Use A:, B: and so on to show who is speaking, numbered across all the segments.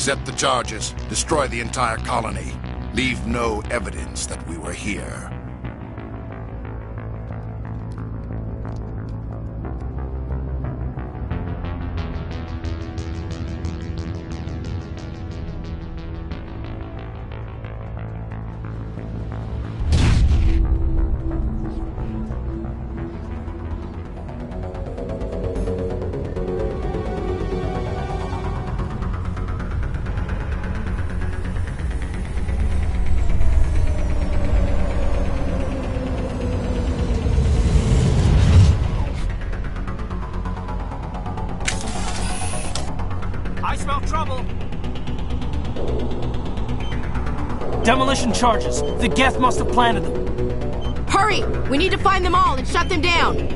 A: Accept the charges. Destroy the entire colony. Leave no evidence that we were here.
B: I smell trouble! Demolition charges. The Geth must have planted them.
C: Hurry! We need to find them all and shut them down!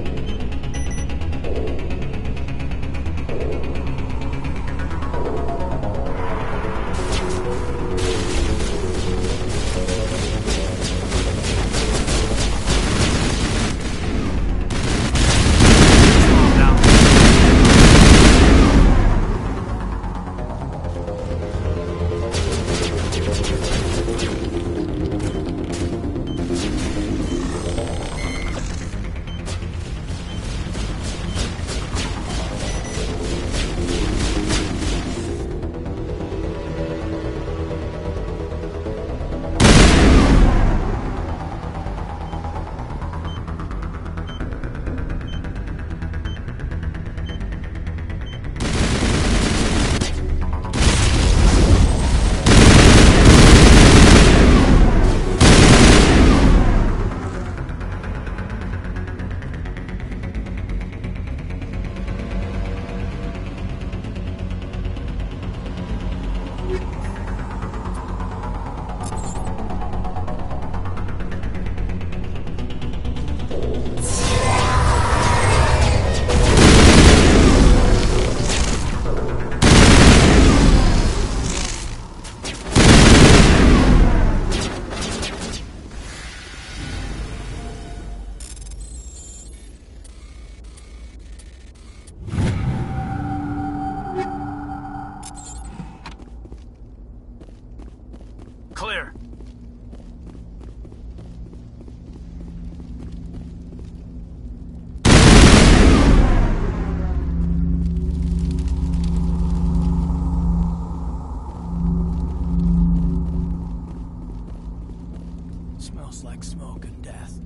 B: Clear. Smells like smoke and death.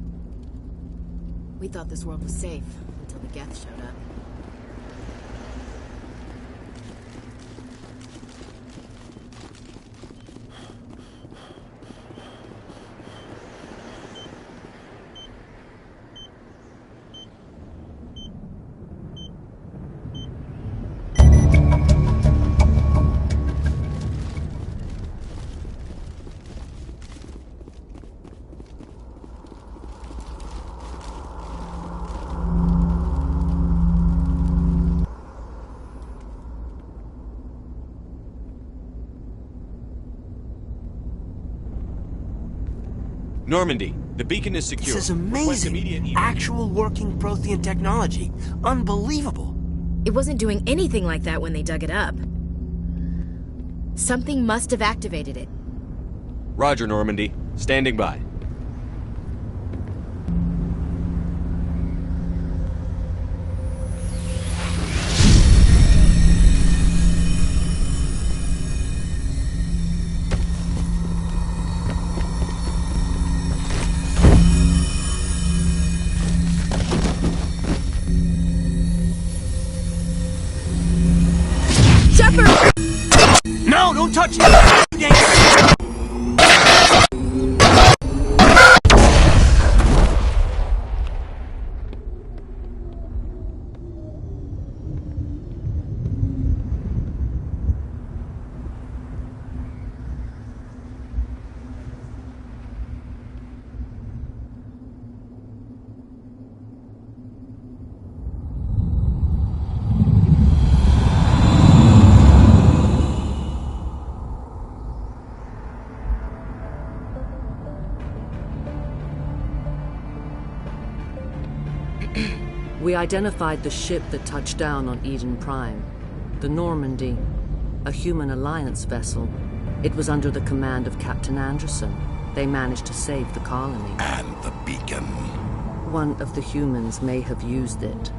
C: We thought this world was safe until the Geth showed up.
D: Normandy, the beacon is secure.
E: This is amazing. Actual working Prothean technology. Unbelievable.
C: It wasn't doing anything like that when they dug it up. Something must have activated it.
D: Roger, Normandy. Standing by.
E: No, don't touch it!
F: We identified the ship that touched down on Eden Prime, the Normandy. a human alliance vessel. It was under the command of Captain Anderson. They managed to save the colony.
A: And the beacon.
F: One of the humans may have used it.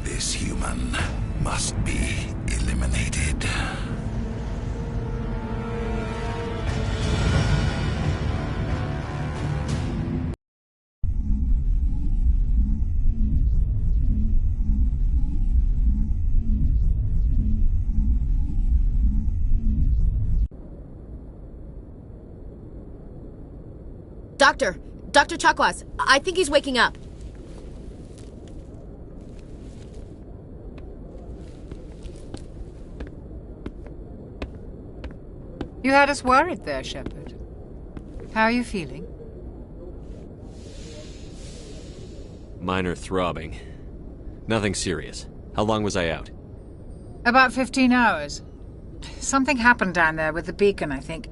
A: This human must be eliminated.
C: Dr. Chakwas, I think he's waking up.
G: You had us worried there, Shepard. How are you feeling?
D: Minor throbbing. Nothing serious. How long was I out?
G: About 15 hours. Something happened down there with the beacon, I think.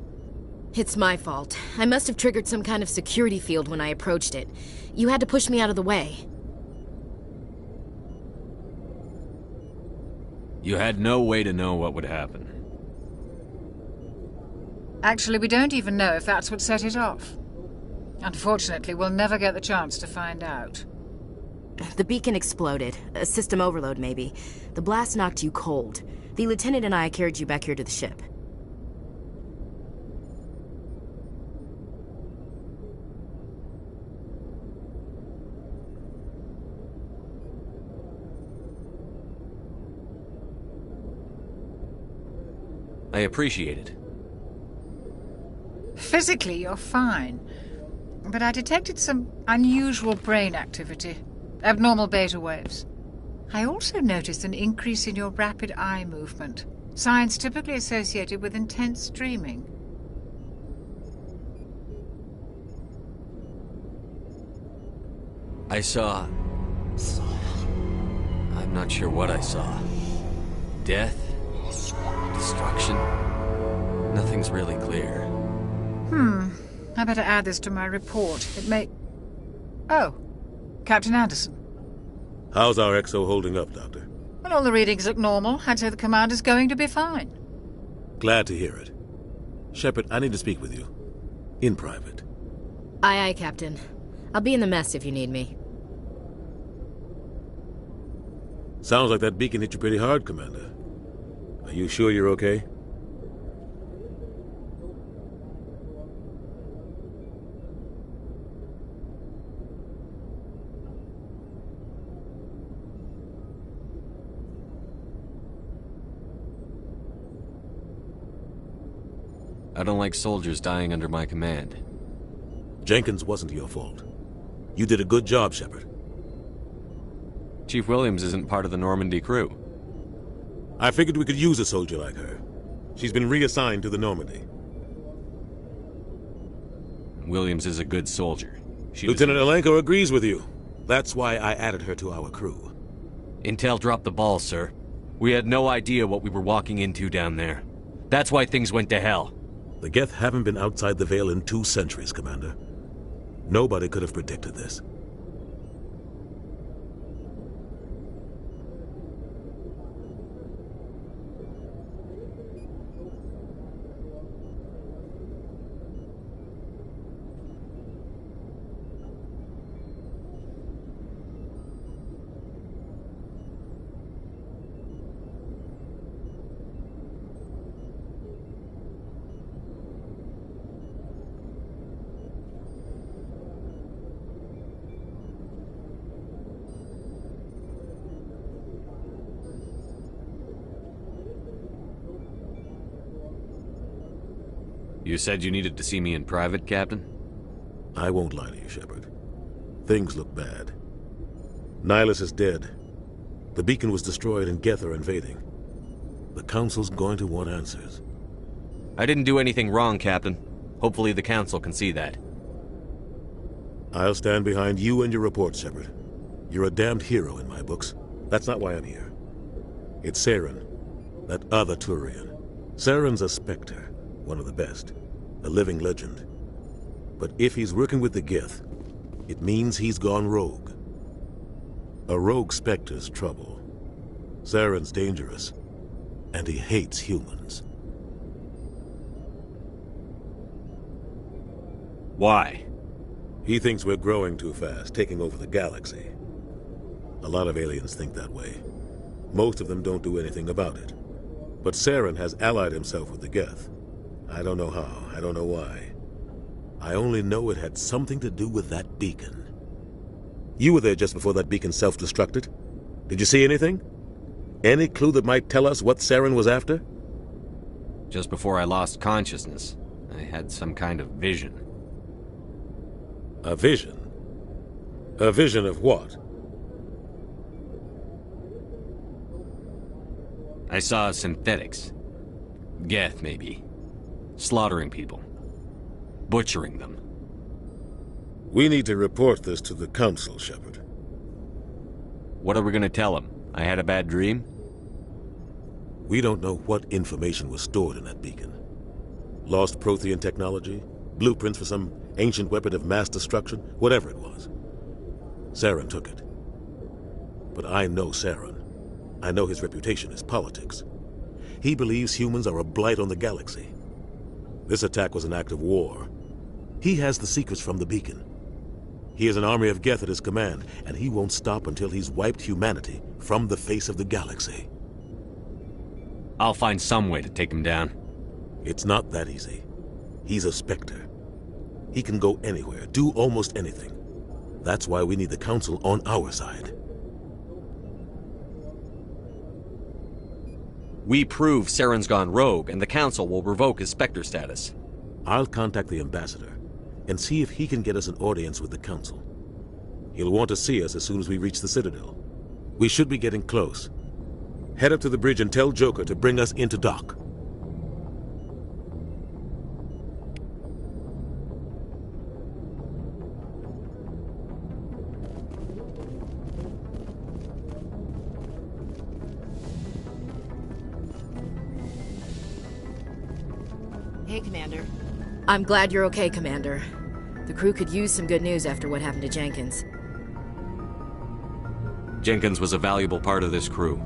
C: It's my fault. I must have triggered some kind of security field when I approached it. You had to push me out of the way.
D: You had no way to know what would happen.
G: Actually, we don't even know if that's what set it off. Unfortunately, we'll never get the chance to find out.
C: The beacon exploded. A system overload, maybe. The blast knocked you cold. The lieutenant and I carried you back here to the ship.
D: I appreciate it.
G: Physically, you're fine. But I detected some unusual brain activity. Abnormal beta waves. I also noticed an increase in your rapid eye movement. Signs typically associated with intense dreaming.
D: I saw... I'm not sure what I saw. Death? Destruction? Nothing's really clear.
G: I better add this to my report. It may... Oh, Captain Anderson.
H: How's our XO holding up, Doctor?
G: Well, all the readings look normal. I'd say the commander's going to be fine.
H: Glad to hear it. Shepard, I need to speak with you. In private.
C: Aye, Captain. I'll be in the mess if you need me.
H: Sounds like that beacon hit you pretty hard, Commander. Are you sure you're okay?
D: I don't like soldiers dying under my command.
H: Jenkins wasn't your fault. You did a good job, Shepard.
D: Chief Williams isn't part of the Normandy crew.
H: I figured we could use a soldier like her. She's been reassigned to the Normandy.
D: Williams is a good soldier.
H: Lieutenant Alenko agrees with you. That's why I added her to our crew.
D: Intel dropped the ball, sir. We had no idea what we were walking into down there. That's why things went to hell.
H: The Geth haven't been outside the Veil in 2 centuries, Commander. Nobody could have predicted this.
D: You said you needed to see me in private, Captain?
H: I won't lie to you, Shepard. Things look bad. Nihilus is dead. The beacon was destroyed and Geth are invading. The Council's going to want answers.
D: I didn't do anything wrong, Captain. Hopefully the Council can see that.
H: I'll stand behind you and your report, Shepard. You're a damned hero in my books. That's not why I'm here. It's Saren. That other Turian. Saren's a Spectre, one of the best. A living legend. But if he's working with the Geth, it means he's gone rogue. A rogue Spectre's trouble. Saren's dangerous, and he hates humans.
D: Why?
H: He thinks we're growing too fast, taking over the galaxy. A lot of aliens think that way. Most of them don't do anything about it. But Saren has allied himself with the Geth. I don't know how, I don't know why. I only know it had something to do with that beacon. You were there just before that beacon self-destructed. Did you see anything? Any clue that might tell us what Saren was after?
D: Just before I lost consciousness, I had some kind of vision.
H: A vision? A vision of what?
D: I saw synthetics. Geth, maybe. Slaughtering people. Butchering them.
H: We need to report this to the Council, Shepard.
D: What are we gonna tell them? I had a bad dream?
H: We don't know what information was stored in that beacon. Lost Prothean technology? Blueprints for some ancient weapon of mass destruction? Whatever it was. Saren took it. But I know Saren. I know his reputation is politics. He believes humans are a blight on the galaxy. This attack was an act of war. He has the secrets from the beacon. He has an army of Geth at his command, and he won't stop until he's wiped humanity from the face of the galaxy.
D: I'll find some way to take him down.
H: It's not that easy. He's a Spectre. He can go anywhere, do almost anything. That's why we need the Council on our side.
D: We prove Saren's gone rogue, and the Council will revoke his Spectre status.
H: I'll contact the Ambassador and see if he can get us an audience with the Council. He'll want to see us as soon as we reach the Citadel. We should be getting close. Head up to the bridge and tell Joker to bring us into dock.
C: Hey, Commander. I'm glad you're okay, Commander. The crew could use some good news after what happened to Jenkins.
D: Jenkins was a valuable part of this crew.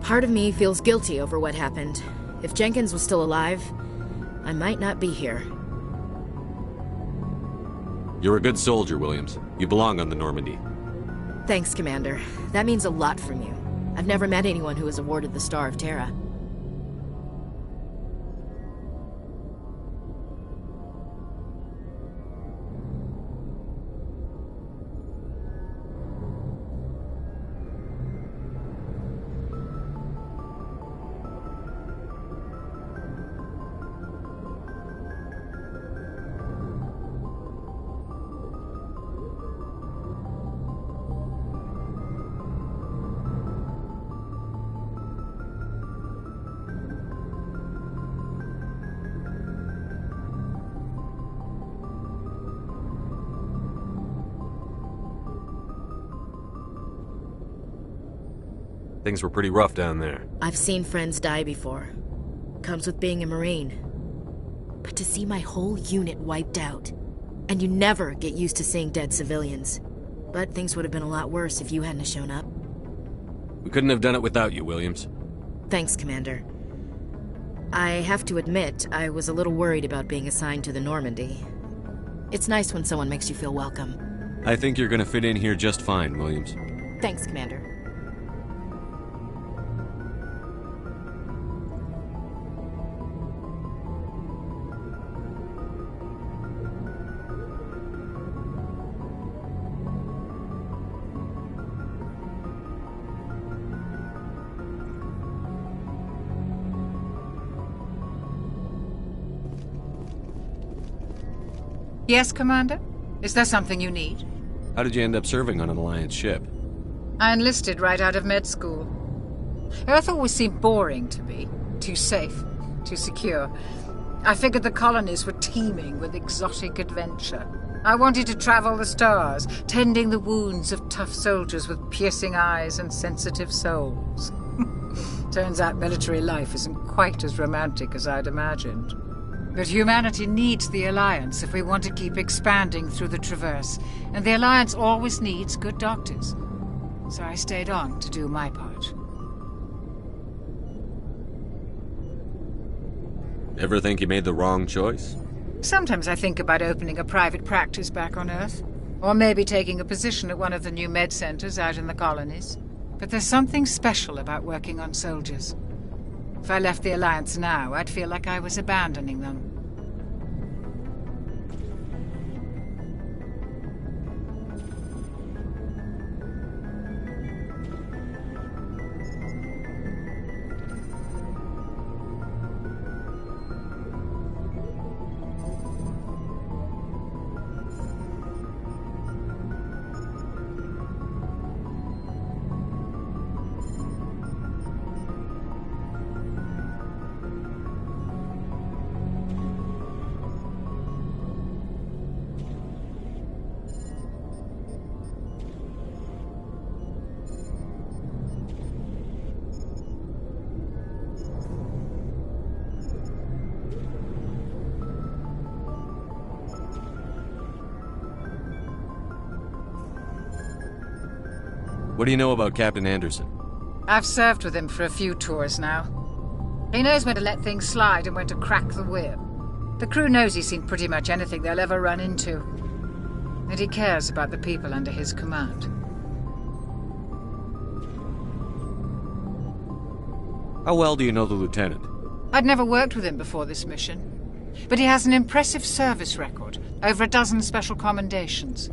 C: Part of me feels guilty over what happened. If Jenkins was still alive, I might not be here.
D: You're a good soldier, Williams. You belong on the Normandy.
C: Thanks, Commander. That means a lot from you. I've never met anyone who was awarded the Star of Terra.
D: Things were pretty rough down there.
C: I've seen friends die before. Comes with being a Marine. But to see my whole unit wiped out. And you never get used to seeing dead civilians. But things would have been a lot worse if you hadn't shown up.
D: We couldn't have done it without you, Williams.
C: Thanks, Commander. I have to admit, I was a little worried about being assigned to the Normandy. It's nice when someone makes you feel welcome.
D: I think you're gonna fit in here just fine, Williams.
C: Thanks, Commander.
G: Yes, Commander? Is there something you need?
D: How did you end up serving on an Alliance ship?
G: I enlisted right out of med school. Earth always seemed boring to me. Too safe, too secure. I figured the colonies were teeming with exotic adventure. I wanted to travel the stars, tending the wounds of tough soldiers with piercing eyes and sensitive souls. Turns out military life isn't quite as romantic as I'd imagined. But humanity needs the Alliance if we want to keep expanding through the Traverse, and the Alliance always needs good doctors. So I stayed on to do my part.
D: Ever think you made the wrong choice?
G: Sometimes I think about opening a private practice back on Earth, or maybe taking a position at one of the new med centers out in the colonies. But there's something special about working on soldiers. If I left the Alliance now, I'd feel like I was abandoning them.
D: What do you know about Captain Anderson?
G: I've served with him for a few tours now. He knows when to let things slide and when to crack the whip. The crew knows he's seen pretty much anything they'll ever run into. And he cares about the people under his command.
D: How well do you know the Lieutenant?
G: I'd never worked with him before this mission. But he has an impressive service record, over a dozen special commendations.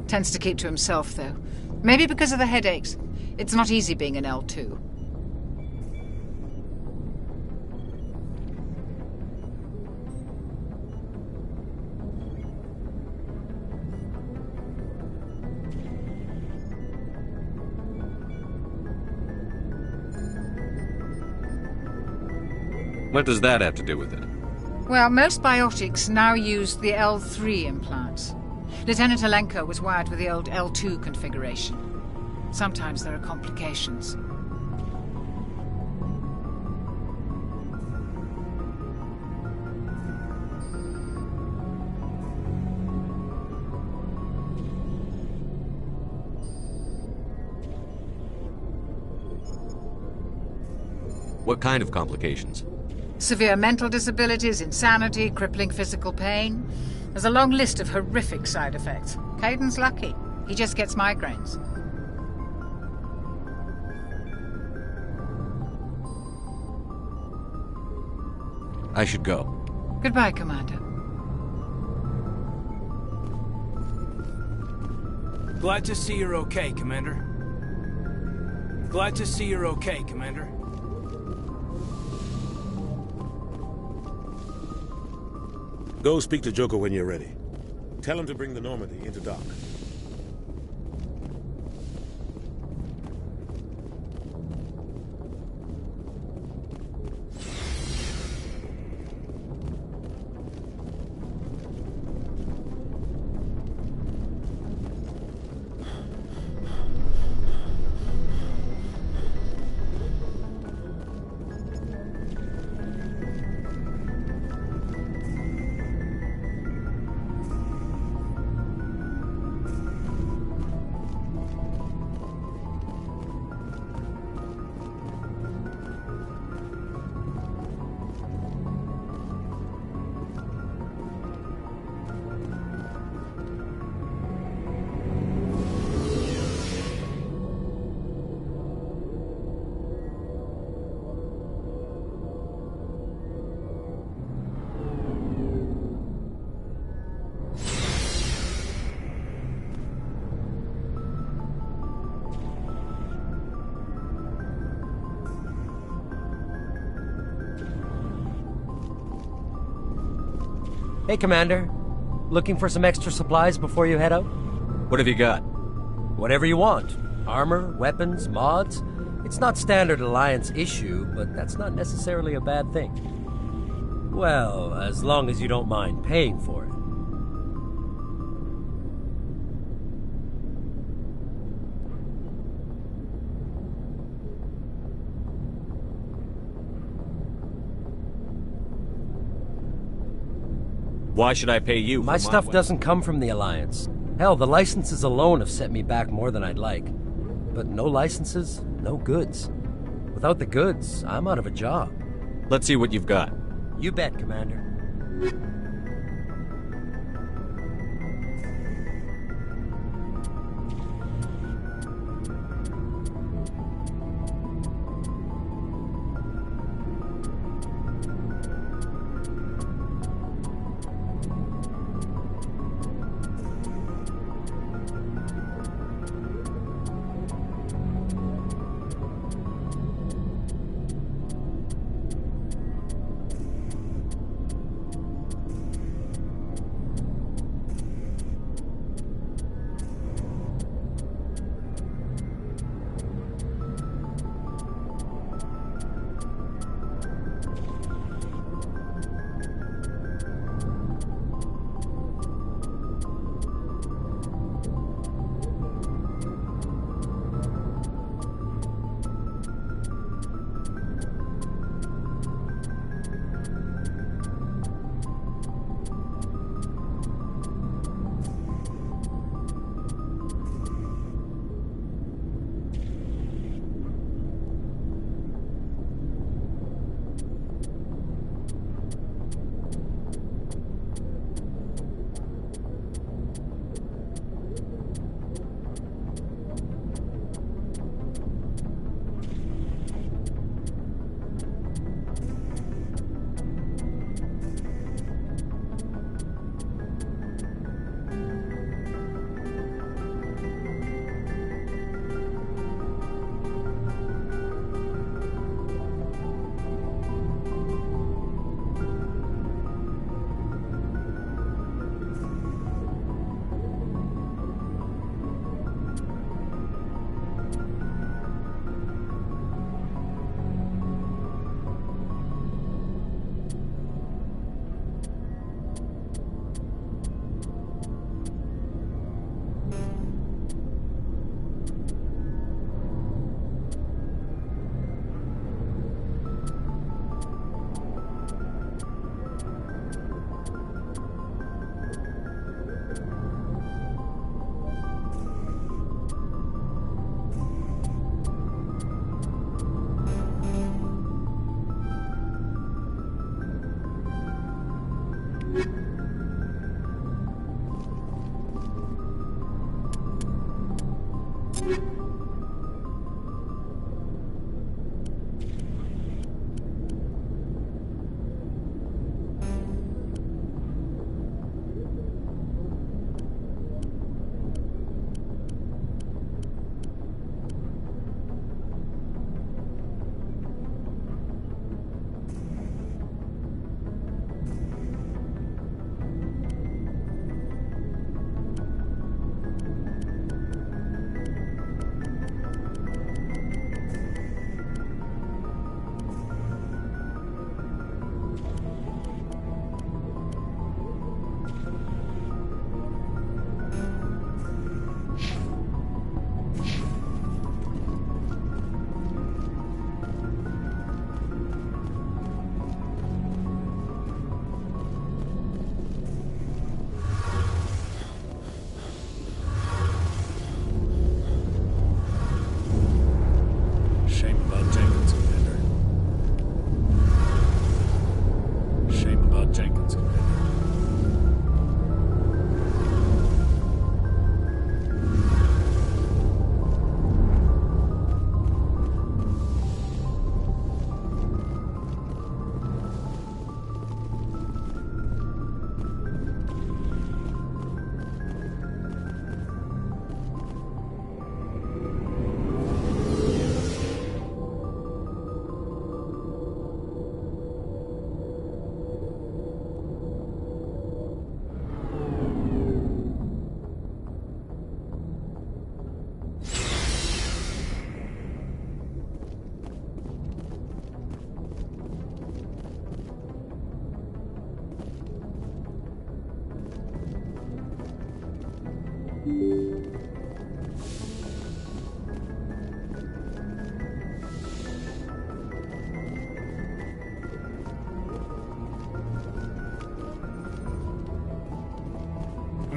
G: Tends to keep to himself, though. Maybe because of the headaches. It's not easy being an L2.
D: What does that have to do with it?
G: Well, most biotics now use the L3 implants. Lieutenant Alenko was wired with the old L2 configuration. Sometimes there are complications.
D: What kind of complications?
G: Severe mental disabilities, insanity, crippling physical pain. There's a long list of horrific side effects. Kaiden's lucky. He just gets migraines.
D: I should go.
G: Goodbye, Commander.
B: Glad to see you're okay, Commander. Glad to see you're okay, Commander.
H: Go speak to Joko when you're ready. Tell him to bring the Normandy into dock.
I: Hey, Commander. Looking for some extra supplies before you head out?
D: What have you got?
I: Whatever you want. Armor, weapons, mods. It's not standard Alliance issue, but that's not necessarily a bad thing. Well, as long as you don't mind paying for it.
D: Why should I pay you for
I: My stuff
D: weapons?
I: doesn't come from the Alliance. Hell, the licenses alone have set me back more than I'd like. But no licenses, no goods. Without the goods, I'm out of a job.
D: Let's see what you've got.
I: You bet, Commander.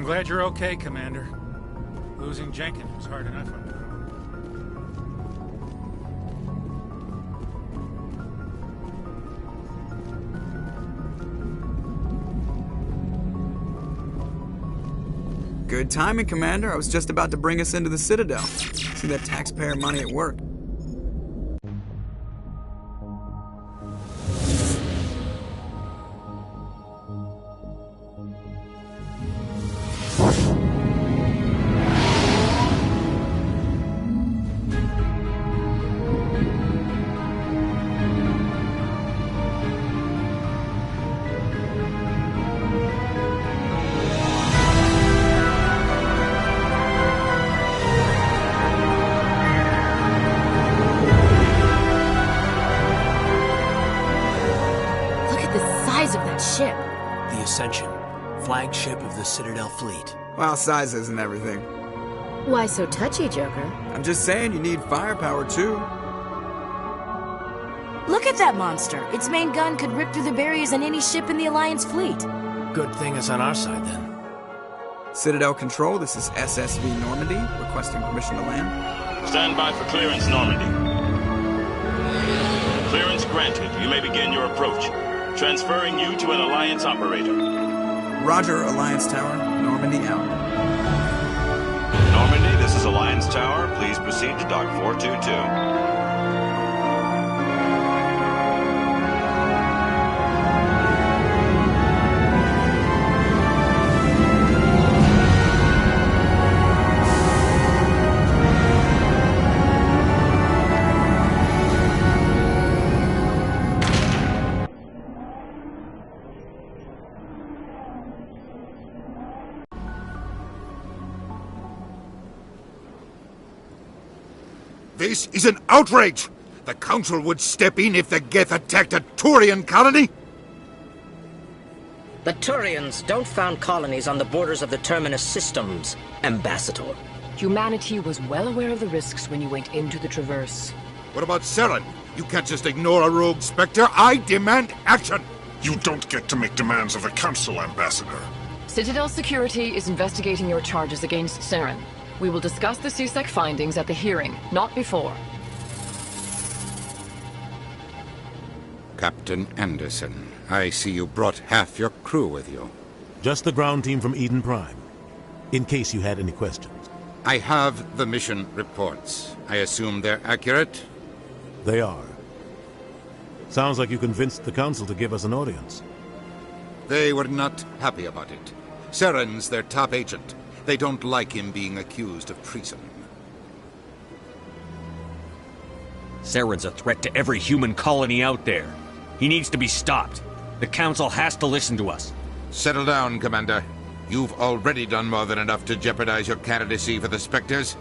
J: glad you're okay, Commander. Losing Jenkins was hard enough on the
K: Good timing, Commander. I was just about to bring us into the Citadel. See that taxpayer money at work.
E: ship. The Ascension, flagship of the Citadel fleet.
K: Well, size isn't everything.
C: Why so touchy, Joker?
K: I'm just saying you need firepower, too.
C: Look at that monster. Its main gun could rip through the barriers in any ship in the Alliance fleet.
E: Good thing it's on our side, then.
K: Citadel Control, this is SSV Normandy, requesting permission to land.
L: Stand by for clearance, Normandy. Clearance granted. You may begin your approach. Transferring you to an Alliance operator.
K: Roger, Alliance Tower. Normandy out.
L: Normandy, this is Alliance Tower. Please proceed to Dock 422.
A: This is an outrage! The Council would step in if the Geth attacked a Turian colony?
M: The Turians don't found colonies on the borders of the Terminus systems, Ambassador.
N: Humanity was well aware of the risks when you went into the Traverse.
A: What about Saren? You can't just ignore a rogue Spectre. I demand action!
O: You don't get to make demands of the Council, Ambassador.
N: Citadel Security is investigating your charges against Saren. We will discuss the CSEC findings at the hearing, not before.
P: Captain Anderson, I see you brought half your crew with you.
H: Just the ground team from Eden Prime, in case you had any questions.
P: I have the mission reports. I assume they're accurate?
H: They are. Sounds like you convinced the Council to give us an audience.
P: They were not happy about it. Saren's their top agent. They don't like him being accused of treason.
Q: Saren's a threat to every human colony out there. He needs to be stopped. The Council has to listen to us.
P: Settle down, Commander. You've already done more than enough to jeopardize your candidacy for the Spectres.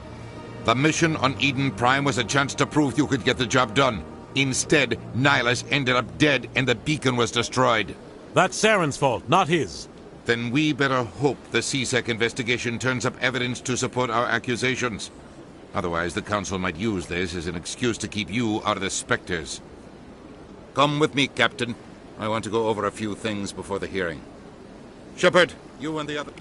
P: The mission on Eden Prime was a chance to prove you could get the job done. Instead, Nihilus ended up dead and the beacon was destroyed.
H: That's Saren's fault, not his.
P: Then we better hope the CSEC investigation turns up evidence to support our accusations. Otherwise, the Council might use this as an excuse to keep you out of the Spectres. Come with me, Captain. I want to go over a few things before the hearing. Shepard, you and the other...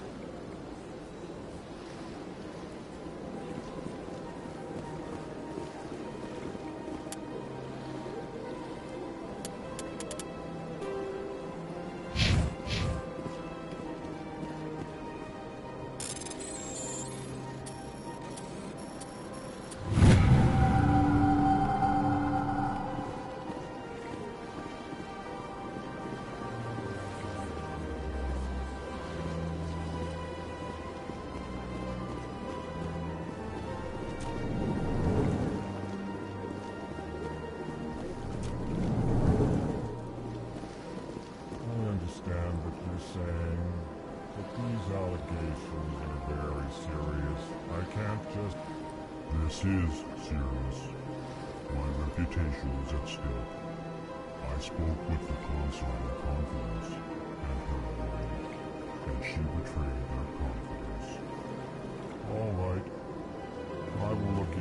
O: This is serious. My reputation is at stake. I spoke with the consort in confidence, and her alone, and she betrayed that confidence. All right. I will look